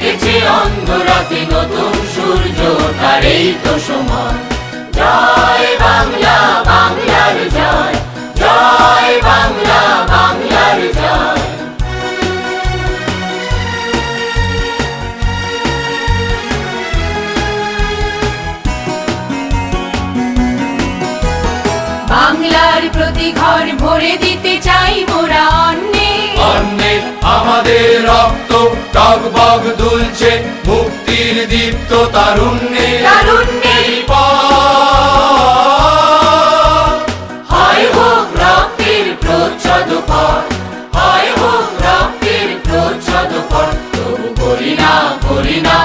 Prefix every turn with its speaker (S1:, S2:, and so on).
S1: ডেকেছে অন্ধরাতে নতুন সূর্য ওঠার এই তো সময়। জয় বাংলা, বাংলার জয়, জয় বাংলা, বাংলার জয়।
S2: বাংলার প্রতি ঘর ভরে দিতে চাই মোরা অন্নে,
S3: অন্নে আমাদের রক্ত টগবগ দুলছে, মুক্তির দীপ্ত তারুণ্যে
S2: তারুণ্যে।
S3: এই পথ।
S1: হয় হোক রক্তের প্রচ্ছদ পথ, হয় হোক রক্তের প্রচ্ছদ পথ, তবু করি না